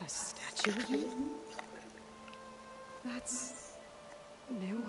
A statue of you? That's new.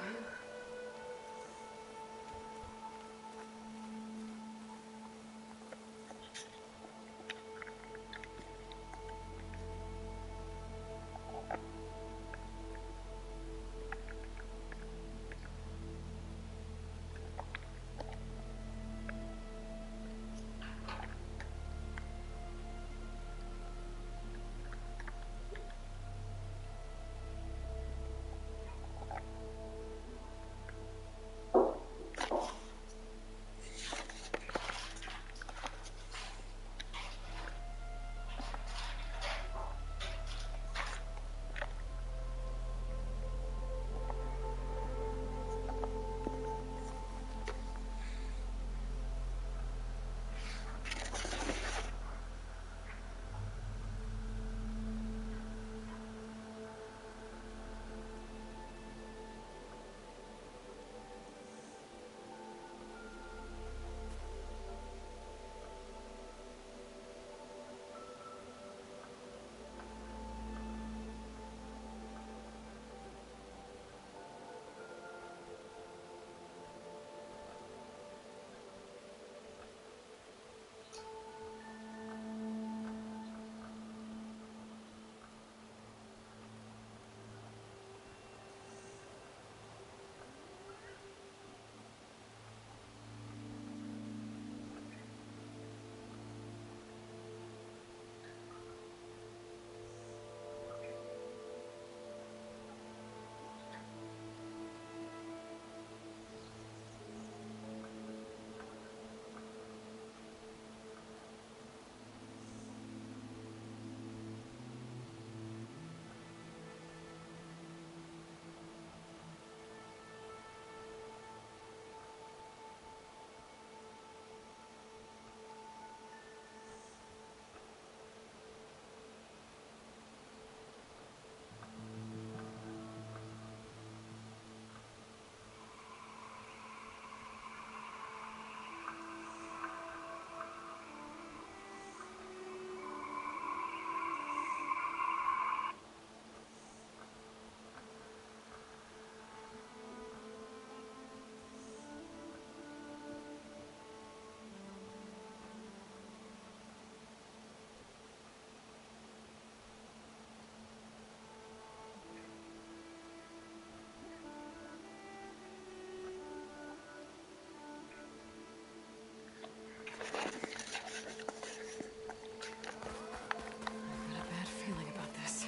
I've got a bad feeling about this.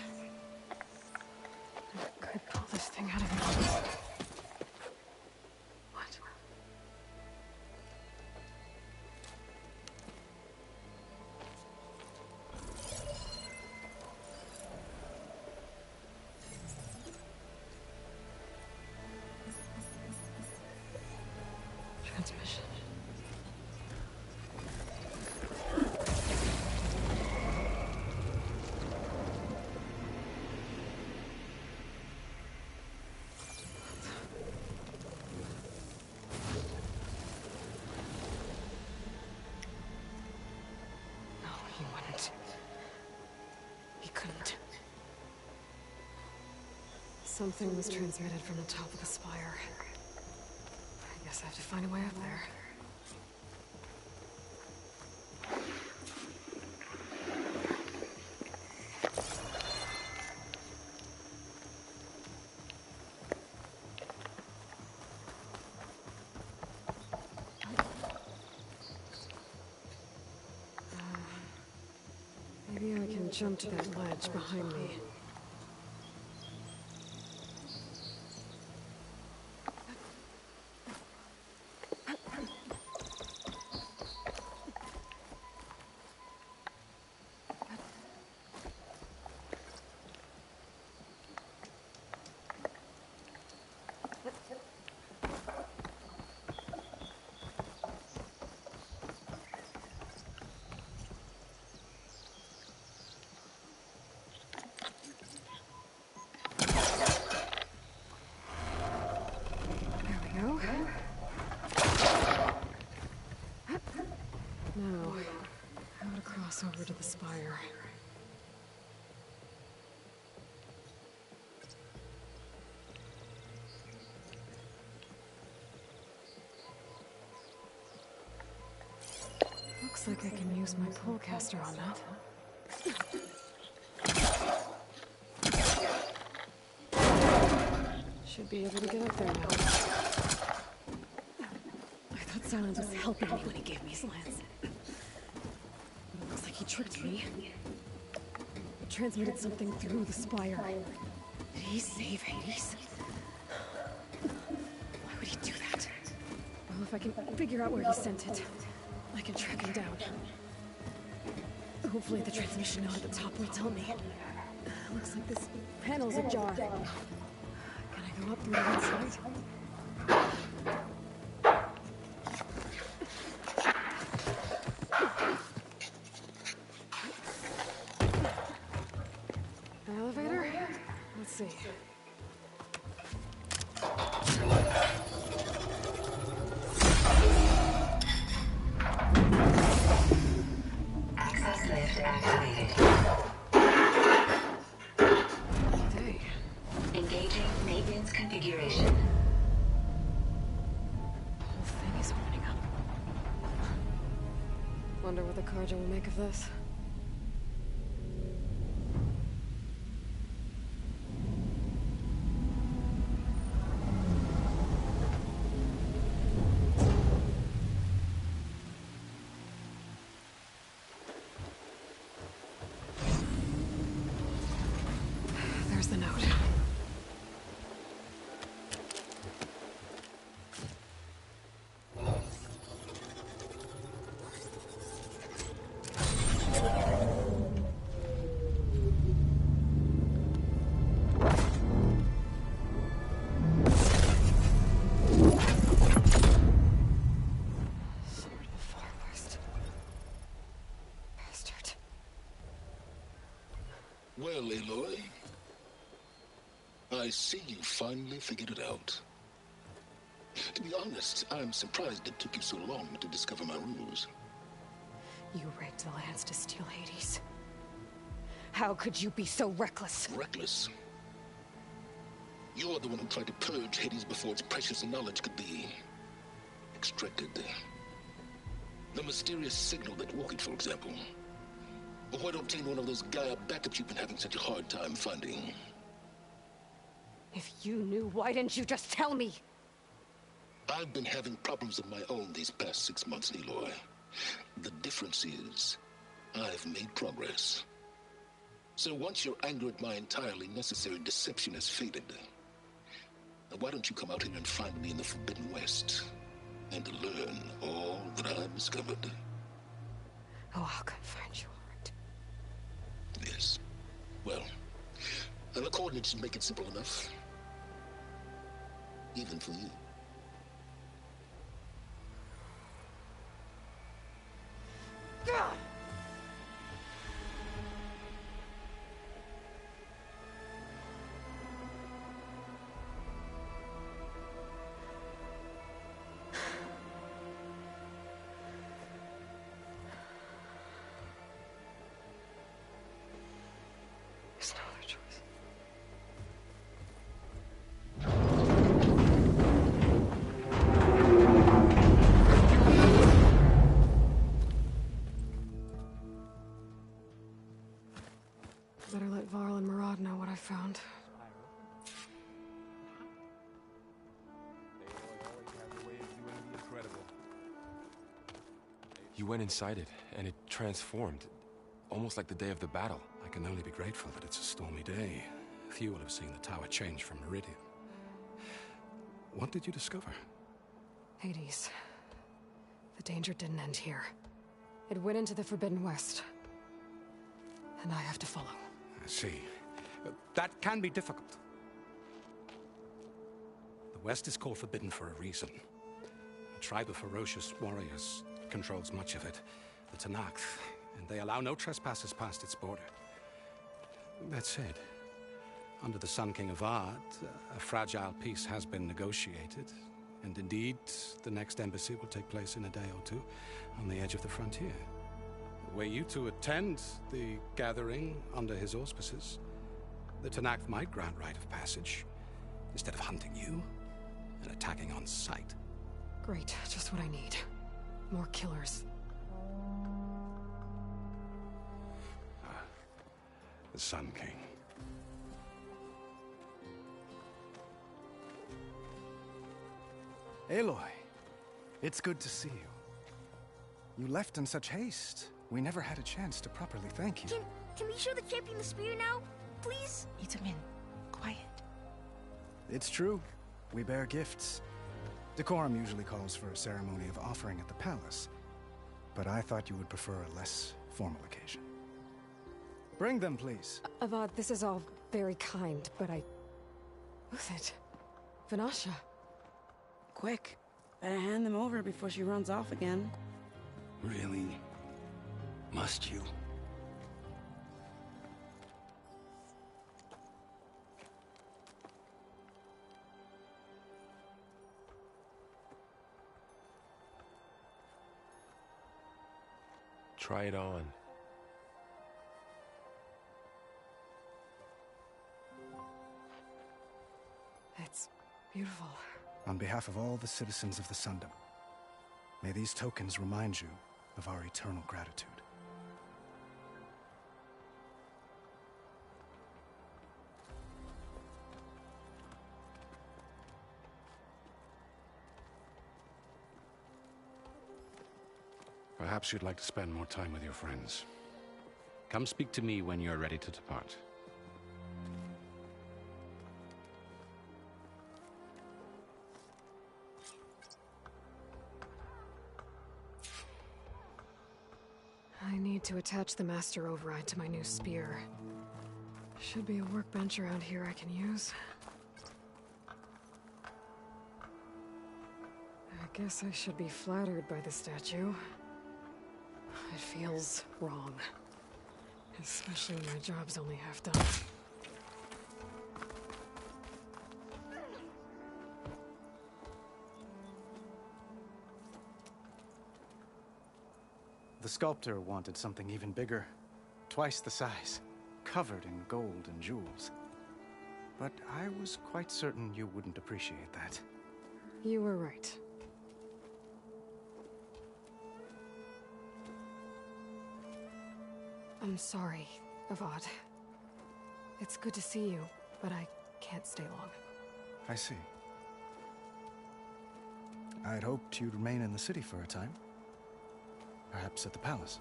I could pull this thing out of me. What? Transmission. No, he wouldn't. He couldn't. Something was transmitted from the top of the spire. I guess I have to find a way up there. Maybe I can jump to that ledge behind me. Looks like I can use my pullcaster on that. Should be able to get up there now. I thought Silence was helping me when he gave me his lance. But it looks like he tricked me. He transmitted something through the spire. Did he save Hades? Why would he do that? Well, if I can figure out where he sent it, I can track him down. Hopefully the transmission note at the top will tell me. Looks like this panel's ajar. Can I go up through the inside? An elevator? Let's see. Access lift activated. Hey. Engaging maintenance configuration. The whole thing is opening up. Wonder what the Carja will make of this. There's the note. Sword of the Far West. Bastard. Well, Aloy, I see you finally figured it out. To be honest, I'm surprised it took you so long to discover my ruse. You rigged the lance to steal Hades. How could you be so reckless? Reckless. You're the one who tried to purge Hades before its precious knowledge could be extracted. The mysterious signal that woke it, for example. Or why not obtain one of those Gaia backups you've been having such a hard time finding? If you knew, why didn't you just tell me? I've been having problems of my own these past 6 months, Aloy. The difference is, I've made progress. So once your anger at my entirely necessary deception has faded, why don't you come out here and find me in the Forbidden West, and learn all that I've discovered? Oh, I'll come find you, all right. Yes. Well, and the coordinates should make it simple enough. Even for you. God! There's no other choice. Better let Varl and Murad know what I found. You went inside it, and it transformed. Almost like the day of the battle. I can only be grateful that it's a stormy day. Few will have seen the tower change from Meridian. What did you discover? Hades. The danger didn't end here. It went into the Forbidden West. And I have to follow. I see. That can be difficult. The West is called Forbidden for a reason. A tribe of ferocious warriors controls much of it, the Tenakth, and they allow no trespassers past its border. That said, under the Sun King of Ard, a fragile peace has been negotiated, and indeed, the next embassy will take place in a day or two on the edge of the frontier. Were you to attend the gathering under his auspices, the Tenakth might grant right of passage, instead of hunting you and attacking on sight. Great, just what I need. More killers. the Sun King. Aloy, it's good to see you. You left in such haste. We never had a chance to properly thank you. Can we show the champion the spear now? Please? Itamin, quiet. It's true. We bear gifts. Decorum usually calls for a ceremony of offering at the palace, but I thought you would prefer a less formal occasion. Bring them, please. Avad, this is all very kind, but Who's it? Vanasha. Quick, better hand them over before she runs off again. Really? Must you? Try it on. It's beautiful. On behalf of all the citizens of the Sundom, may these tokens remind you of our eternal gratitude. Perhaps you'd like to spend more time with your friends. Come speak to me when you're ready to depart. I need to attach the Master Override to my new spear. Should be a workbench around here I can use. I guess I should be flattered by the statue. It feels wrong. Especially when my job's only half done. The sculptor wanted something even bigger. Twice the size. Covered in gold and jewels. But I was quite certain you wouldn't appreciate that. You were right. I'm sorry, Avad. It's good to see you, but I can't stay long. I see. I'd hoped you'd remain in the city for a time. Perhaps at the palace.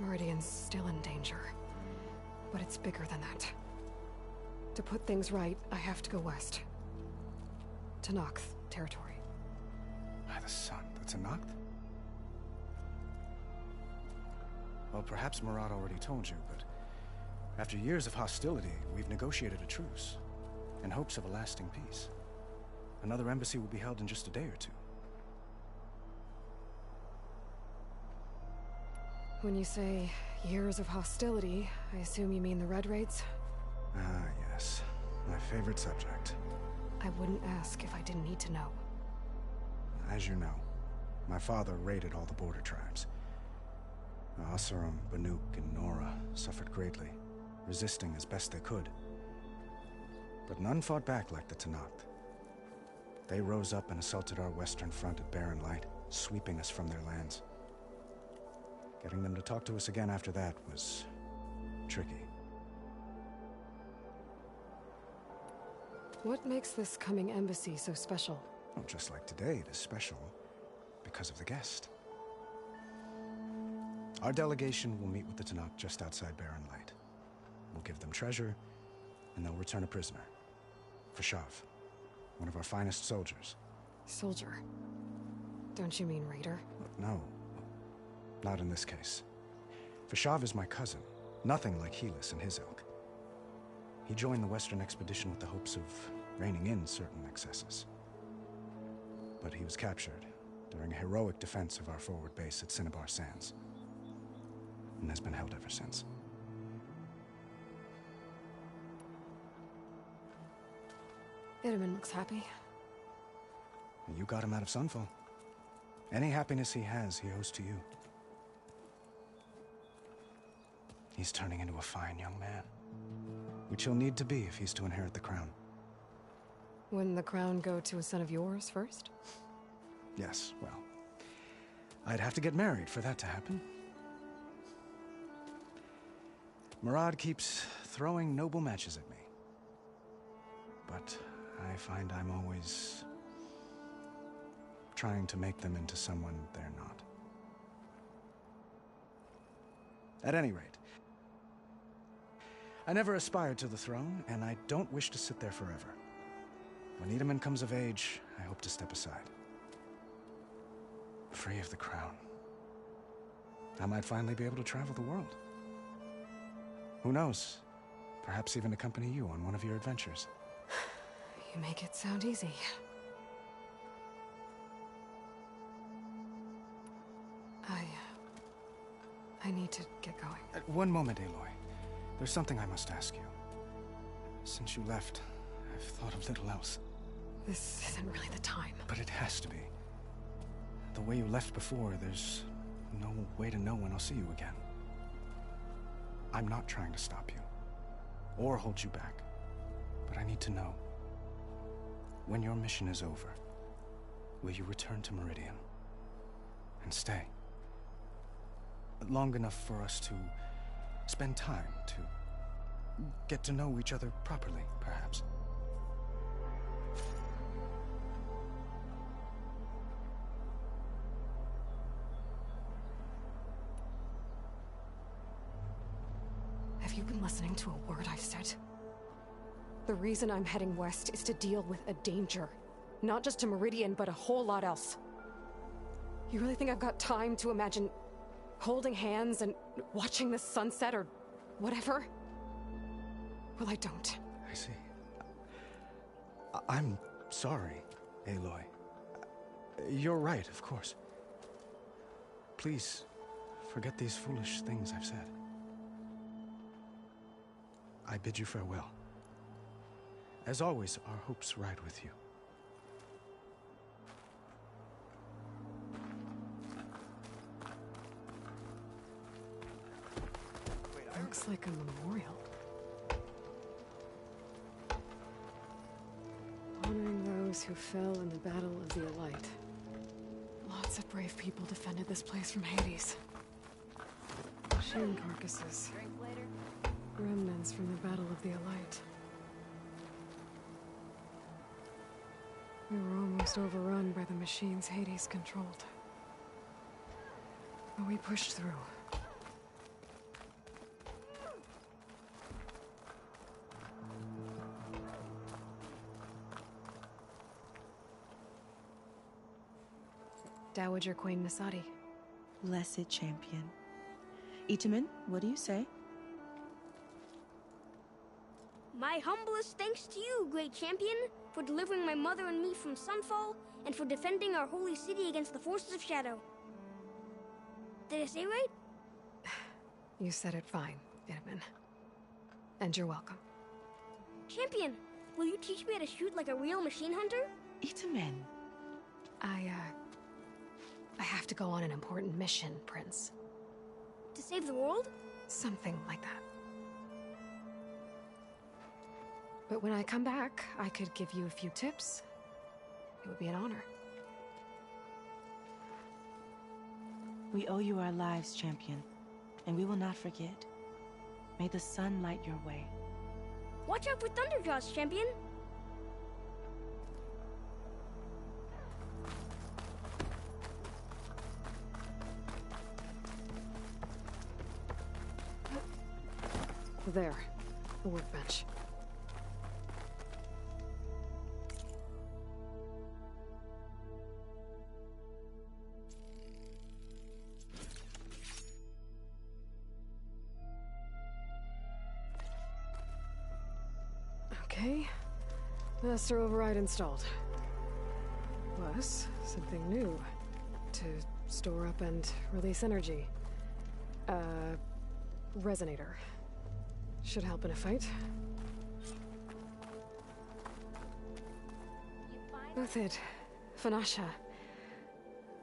Meridian's still in danger. But it's bigger than that. To put things right, I have to go west. To Noct territory. By the sun, that's a Noct? Well, perhaps Murad already told you, but after years of hostility, we've negotiated a truce, in hopes of a lasting peace. Another embassy will be held in just a day or two. When you say years of hostility, I assume you mean the Red Raids? Ah, yes. My favorite subject. I wouldn't ask if I didn't need to know. As you know, my father raided all the border tribes. Oseram, Banuk, and Nora suffered greatly, resisting as best they could. But none fought back like the Tenakth. They rose up and assaulted our western front at Barren Light, sweeping us from their lands. Getting them to talk to us again after that was tricky. What makes this coming embassy so special? Well, just like today, it is special because of the guest. Our delegation will meet with the Tenakth just outside Barren Light. We'll give them treasure, and they'll return a prisoner. Fashav, one of our finest soldiers. Soldier? Don't you mean raider? No, not in this case. Fashav is my cousin, nothing like Helis and his ilk. He joined the Western expedition with the hopes of reining in certain excesses. But he was captured during a heroic defense of our forward base at Cinnabar Sands, and has been held ever since. Itamen looks happy. You got him out of Sunfall. Any happiness he has, he owes to you. He's turning into a fine young man, which he'll need to be if he's to inherit the crown. Wouldn't the crown go to a son of yours first? Yes, well, I'd have to get married for that to happen. Murad keeps throwing noble matches at me. But I find I'm always trying to make them into someone they're not. At any rate, I never aspired to the throne, and I don't wish to sit there forever. When Itamen comes of age, I hope to step aside. Free of the crown. I might finally be able to travel the world. Who knows? Perhaps even accompany you on one of your adventures. You make it sound easy. I need to get going. One moment, Aloy. There's something I must ask you. Since you left, I've thought of little else. This isn't really the time. But it has to be. The way you left before, there's no way to know when I'll see you again. I'm not trying to stop you, or hold you back. But I need to know, when your mission is over, will you return to Meridian? And stay? Long enough for us to spend time, to get to know each other properly, perhaps. Have you been listening to a word I've said? The reason I'm heading west is to deal with a danger. Not just to Meridian, but a whole lot else. You really think I've got time to imagine holding hands and watching the sunset or whatever? Well, I don't. I see. I'm sorry, Aloy. You're right, of course. Please, forget these foolish things I've said. I bid you farewell. As always, our hopes ride with you. Looks like a memorial. Honoring those who fell in the Battle of the Elite. Lots of brave people defended this place from Hades. Machine carcasses. Remnants from the Battle of the Elite. We were almost overrun by the machines Hades controlled. But we pushed through. Dowager Queen Nasadi. Blessed champion. Itamen, what do you say? My humblest thanks to you, great champion, for delivering my mother and me from Sunfall, and for defending our holy city against the forces of Shadow. Did I say right? You said it fine, Itamen. And you're welcome. Champion, will you teach me how to shoot like a real machine hunter? Itamen. I have to go on an important mission, Prince. To save the world? Something like that. But when I come back, I could give you a few tips. It would be an honor. We owe you our lives, champion, and we will not forget. May the sun light your way. Watch out for Thunderjaws, champion! There, the workbench. Okay, master override installed. Plus, something new. To store up and release energy. Resonator. Should help in a fight. Uthid, Vanasha,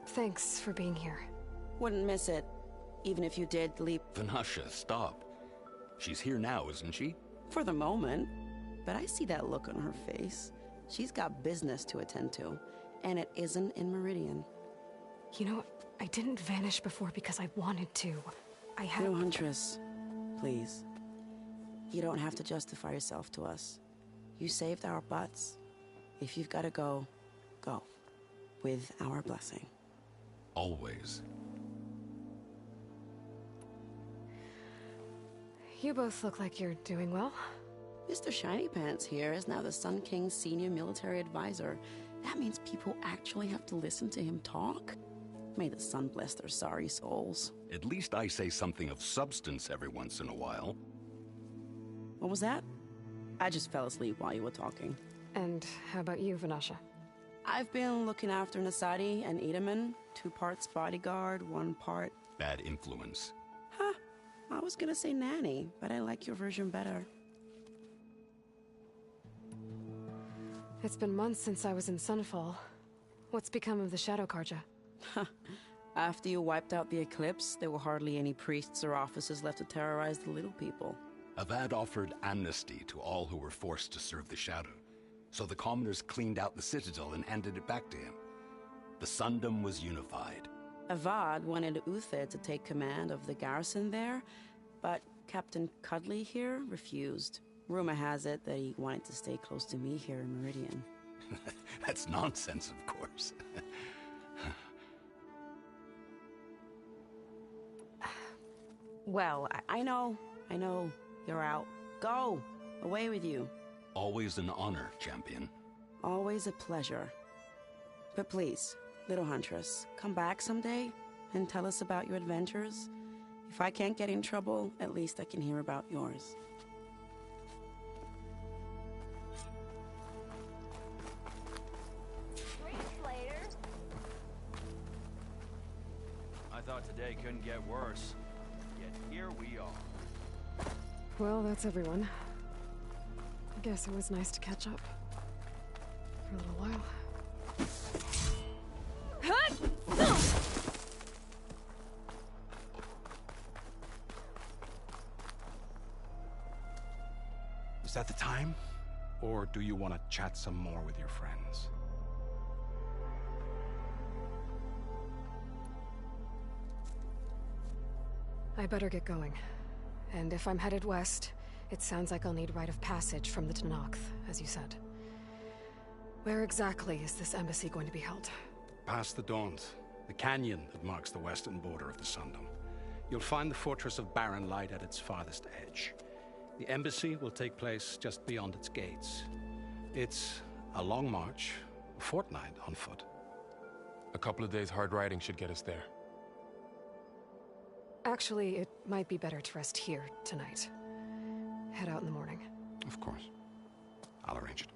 thanks for being here. Wouldn't miss it, even if you did leap. Vanasha, stop. She's here now, isn't she? For the moment. But I see that look on her face. She's got business to attend to, and it isn't in Meridian. You know, I didn't vanish before because I wanted to. I had... No, Huntress. Please. You don't have to justify yourself to us. You saved our butts. If you've got to go, go. With our blessing. Always. You both look like you're doing well. Mr. Shiny Pants here is now the Sun King's senior military advisor. That means people actually have to listen to him talk? May the sun bless their sorry souls. At least I say something of substance every once in a while. What was that? I just fell asleep while you were talking. And how about you, Vanasha? I've been looking after Nasadi and Edaman. 2 parts bodyguard, 1 part... Bad influence. Huh. I was gonna say nanny, but I like your version better. It's been months since I was in Sunfall. What's become of the Shadow Carja? After you wiped out the Eclipse, there were hardly any priests or officers left to terrorize the little people. Avad offered amnesty to all who were forced to serve the Shadow. So the commoners cleaned out the Citadel and handed it back to him. The Sundom was unified. Avad wanted Uther to take command of the garrison there, but Captain Cudley here refused. Rumor has it that he wanted to stay close to me here in Meridian. That's nonsense, of course. Well, I know. You're out. Go! Away with you. Always an honor, champion. Always a pleasure. But please, little Huntress, come back someday and tell us about your adventures. If I can't get in trouble, at least I can hear about yours. I thought today couldn't get worse. Yet here we are. Well, that's everyone. I guess it was nice to catch up. For a little while. Is that the time? Or do you want to chat some more with your friends? I better get going. And if I'm headed west, it sounds like I'll need rite of passage from the Tenakth, as you said. Where exactly is this embassy going to be held? Past the Daunt, the canyon that marks the western border of the Sundom. You'll find the fortress of Barren Light at its farthest edge. The embassy will take place just beyond its gates. It's a long march, a fortnight on foot. A couple of days hard riding should get us there. Actually, it might be better to rest here tonight. Head out in the morning. Of course. I'll arrange it.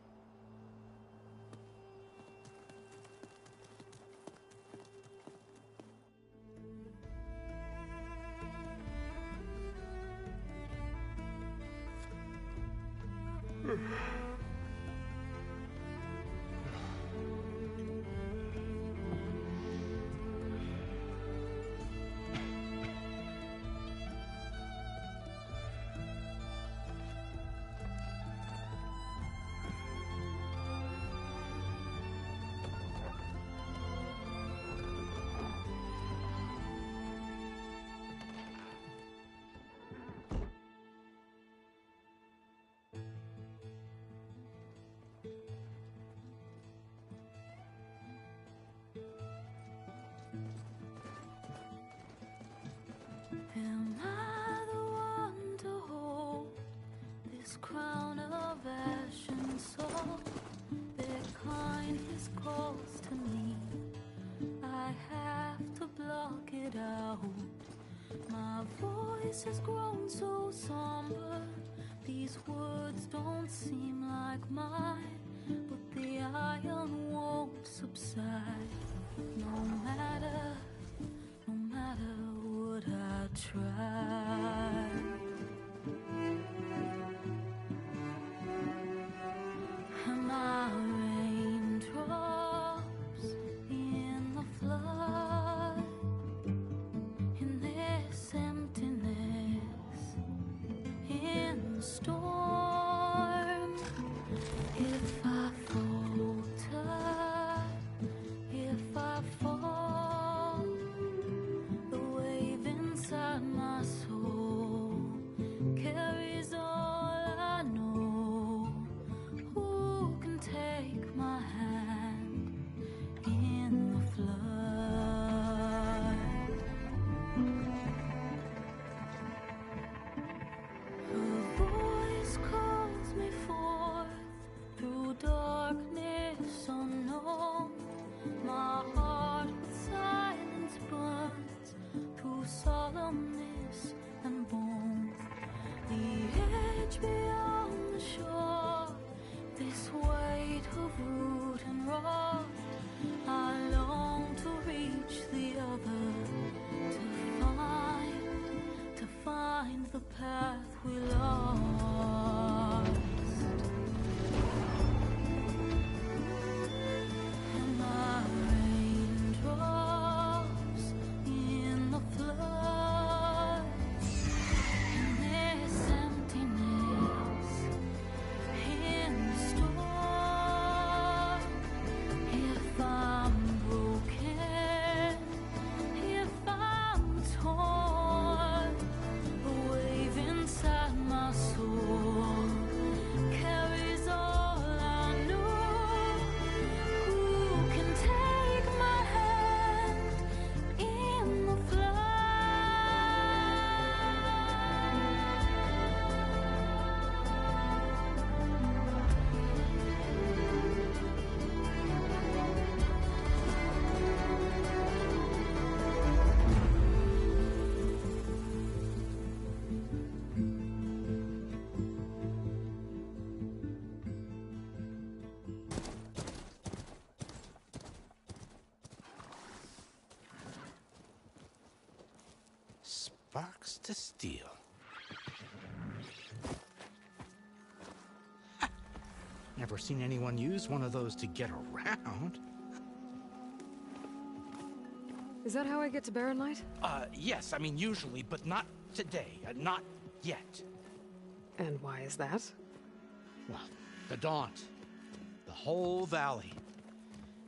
Am I the one to hold this crown of ash and salt? Their kindness calls to me. I have to block it out. My voice has grown so somber. These words don't seem like mine, but the iron won't subside. No matter what I try. Am I raindrops in the flood? In this emptiness, in the storm. If I falter, if I fall, the wave inside my Box to steal. Never seen anyone use one of those to get around. Is that how I get to Barren Light? Yes, I mean usually, but not today. Not yet. And why is that? Well, the Daunt. The whole valley.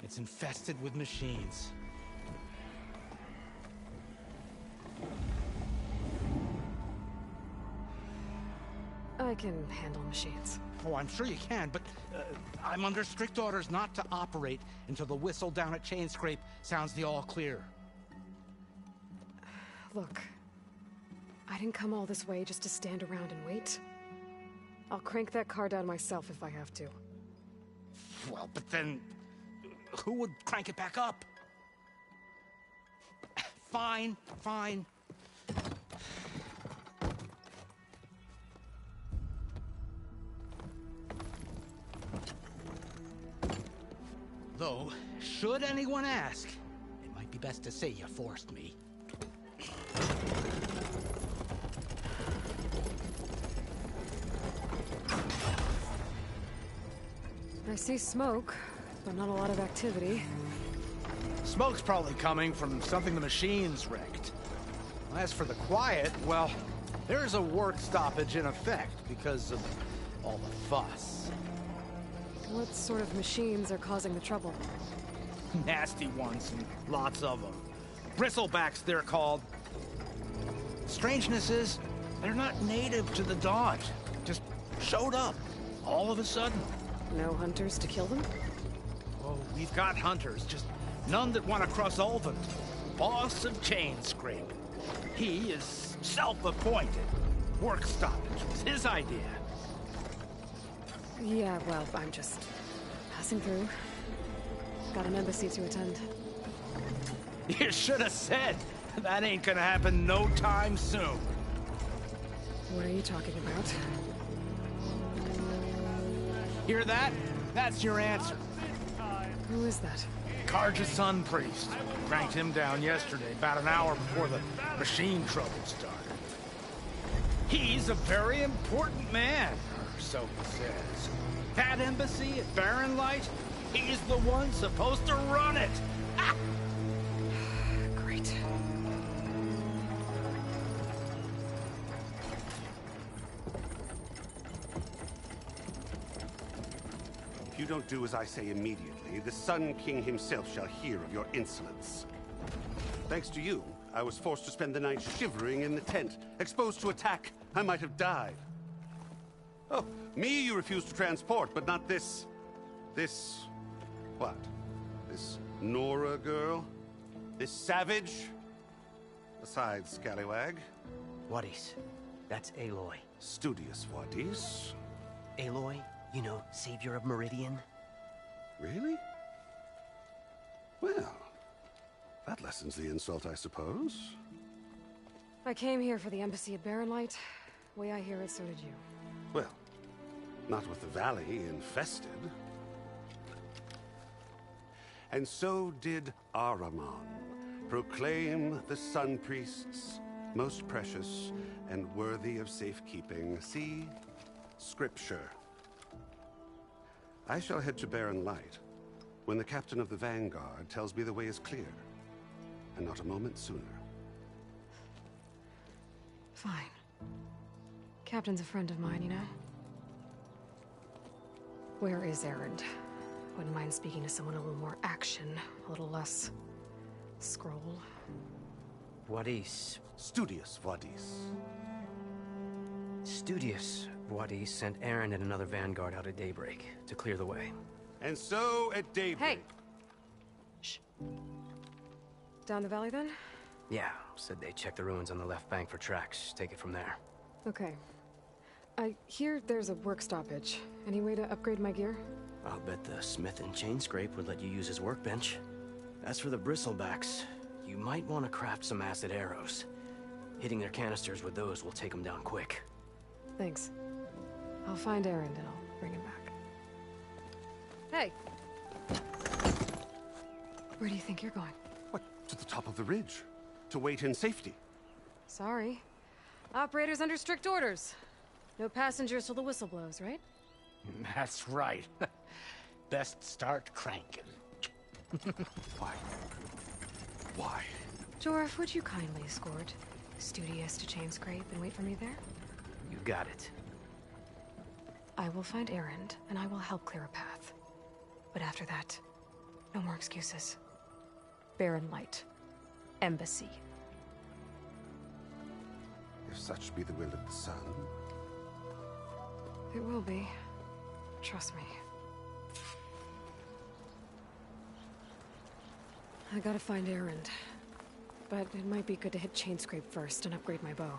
It's infested with machines. I can handle machines. Oh, I'm sure you can, but I'm under strict orders not to operate until the whistle down at Chainscrape sounds the all clear. Look, I didn't come all this way just to stand around and wait. I'll crank that car down myself if I have to. Well, but then who would crank it back up? Fine, fine. Though, should anyone ask, it might be best to say you forced me. I see smoke, but not a lot of activity. Smoke's probably coming from something the machines wrecked. As for the quiet, well, there's a work stoppage in effect because of all the fuss. What sort of machines are causing the trouble? Nasty ones, and lots of them. Bristlebacks, they're called. Strangeness is, they're not native to the Daunt. Just showed up, all of a sudden. No hunters to kill them? Oh, we've got hunters, just none that want to cross Ulvund. Boss of Chainscrape. He is self-appointed. Work stoppage was his idea. Yeah, well, I'm just passing through. Got an embassy to attend. You should have said. That ain't gonna happen no time soon. What are you talking about? Hear that? That's your answer. Who is that? Carja Sun Priest. Cranked him down yesterday, about an hour before the machine trouble started. He's a very important man, or so he says. That embassy at Barren Light, he's the one supposed to run it. Ah! Great. If you don't do as I say immediately, the Sun King himself shall hear of your insolence. Thanks to you, I was forced to spend the night shivering in the tent, exposed to attack. I might have died. Oh, me you refused to transport, but not this... what? This Nora girl? This savage? Besides, scallywag. Wadis. That's Aloy. Studious Wadis. Aloy, you know, savior of Meridian. Really? Well, that lessens the insult, I suppose. I came here for the embassy at Barren Light. Way I hear it, so did you. Well, not with the valley infested. And so did Ahriman, proclaim the Sun Priests most precious and worthy of safekeeping. See? Scripture. I shall head to Barren Light when the captain of the Vanguard tells me the way is clear, and not a moment sooner. Fine. Captain's a friend of mine, you know? Where is Erend? Wouldn't mind speaking to someone a little more action, a little less... scroll. Wadis. Studious Wadis. Studious Wadis sent Erend and another Vanguard out at daybreak to clear the way. And so at daybreak... Hey! Shh. Down the valley, then? Yeah, said they checked the ruins on the left bank for tracks. Take it from there. Okay. I hear there's a work stoppage. Any way to upgrade my gear? I'll bet the smith in Chainscrape would let you use his workbench. As for the Bristlebacks, you might want to craft some acid arrows. Hitting their canisters with those will take them down quick. Thanks. I'll find Erend and I'll bring him back. Hey! Where do you think you're going? What, to the top of the ridge? To wait in safety. Sorry. Operator's under strict orders. No passengers till the whistle blows, right? That's right. Best start cranking. Why? Why? Jorf, would you kindly escort Studious to Chainscrape and wait for me there? You got it. I will find Erend, and I will help clear a path. But after that, no more excuses. Barren Light. Embassy. If such be the will of the sun. It will be. Trust me. I gotta find Erend. But it might be good to hit Chainscrape first and upgrade my bow.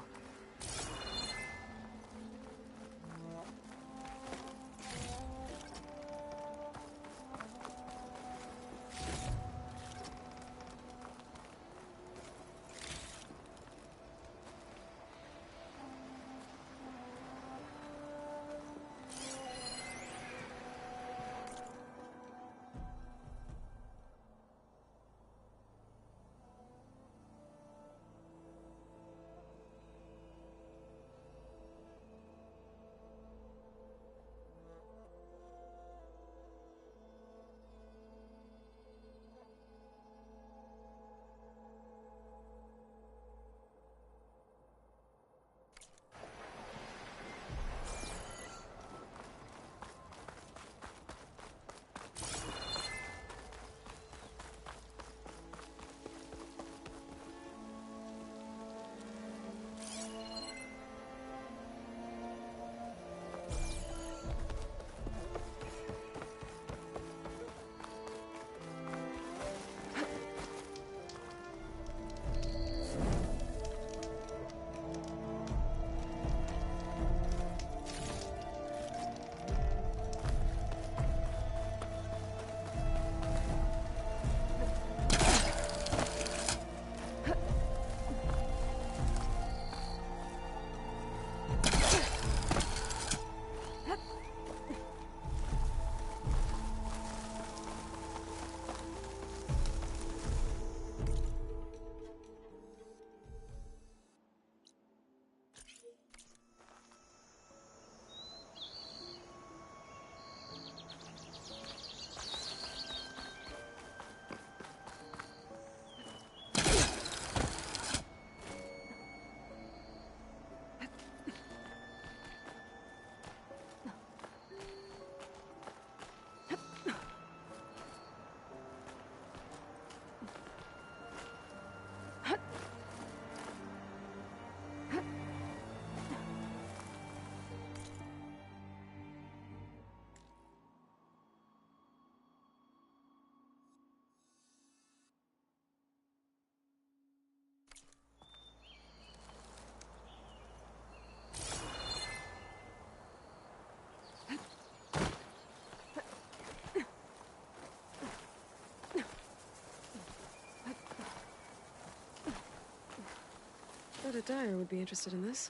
Bet a dyer would be interested in this.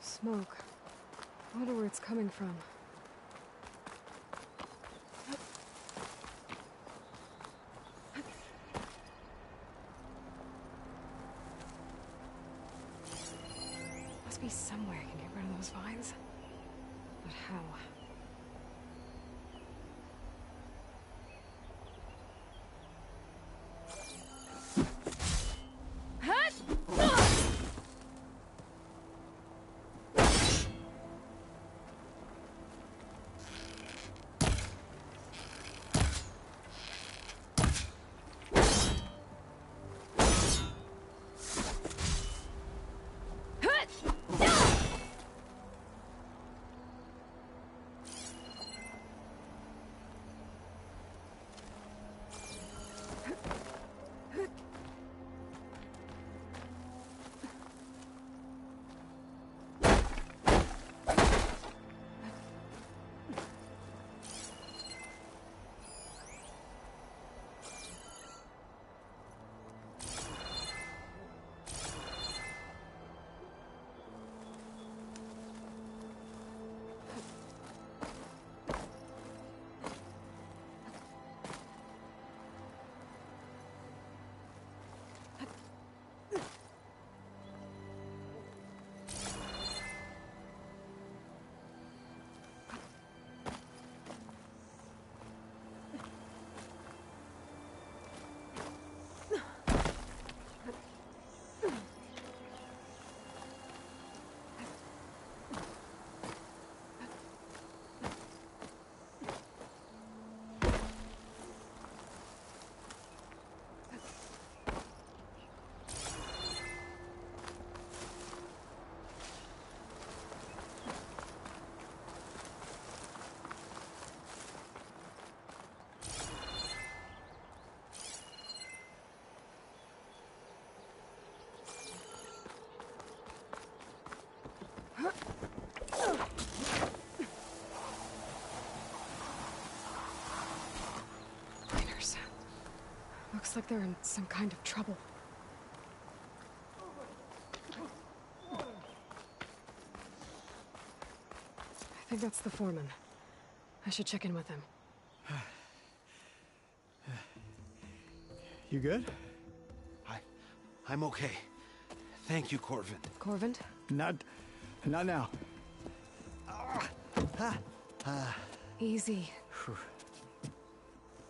Smoke. I wonder where it's coming from. Must be somewhere I can get rid of those vines. But how? Looks like they're in some kind of trouble. I think that's the foreman. I should check in with him. You good? I'm okay. Thank you, Corvin. Corvin? Not now. Easy.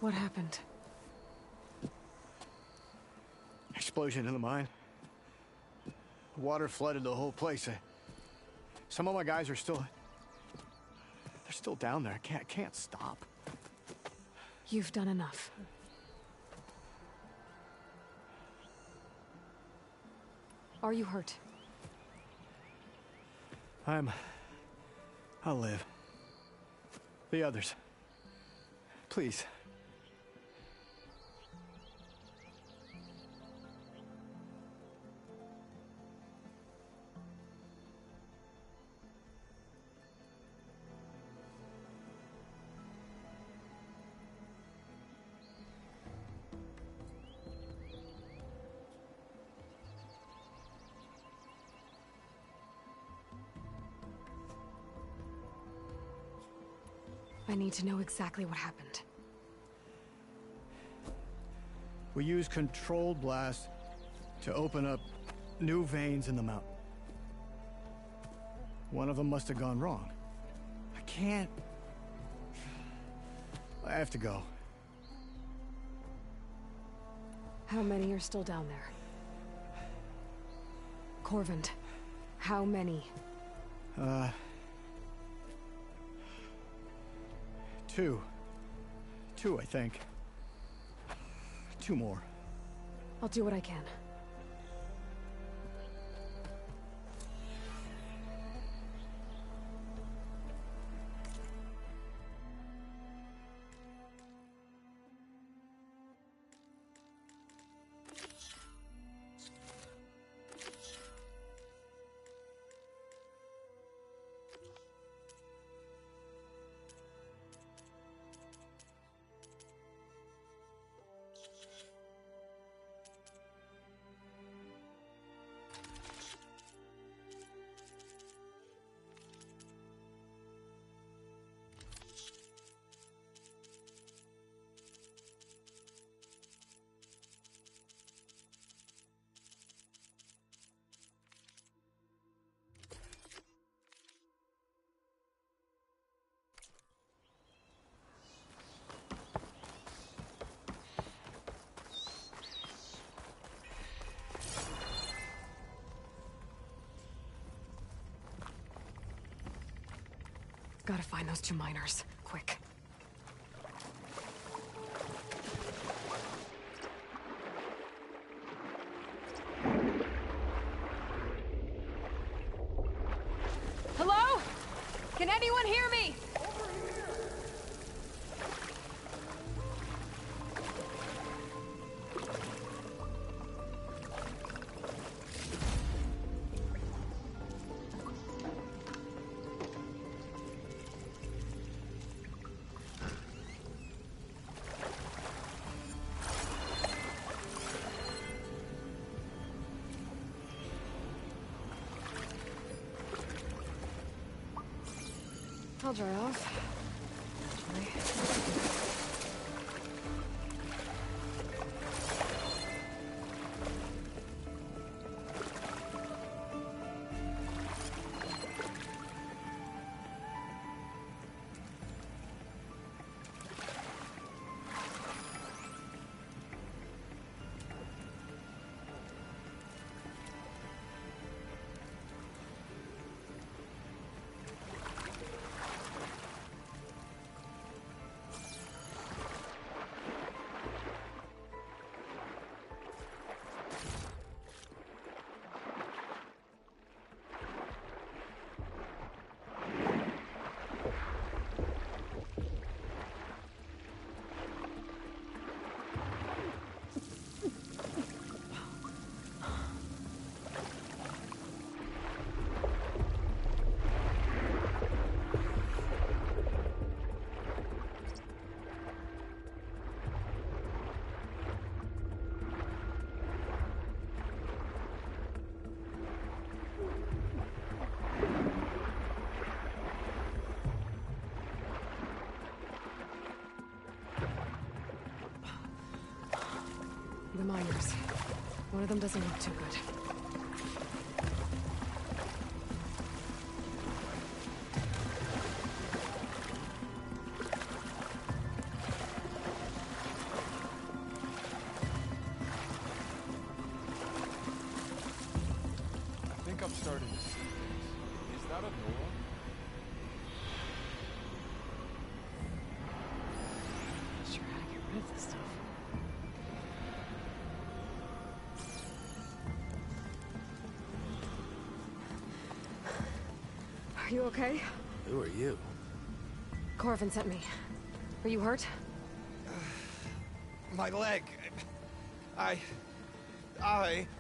What happened? Explosion in the mine. Water flooded the whole place. Some of my guys are still... They're still down there. Can't stop. You've done enough. Are you hurt? I'll live. The others. Please. I need to know exactly what happened. We used controlled blast to open up new veins in the mountain. One of them must have gone wrong. I can't... I have to go. How many are still down there? Corvin, how many? Two, I think. 2 more. I'll do what I can. Gotta find those 2 miners, quick. Hello? Can anyone hear me? I'll dry off. The miners. One of them doesn't look too good. I think I'm starting to see things. Is that a Nora? Sure how to get rid of this stuff. Are you okay? Who are you? Corvin sent me. Are you hurt? My leg. I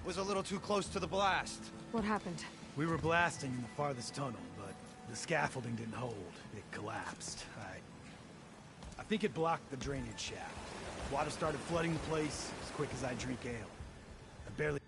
was a little too close to the blast. What happened? We were blasting in the farthest tunnel, but the scaffolding didn't hold. It collapsed. I think it blocked the drainage shaft. Water started flooding the place as quick as I drink ale. I barely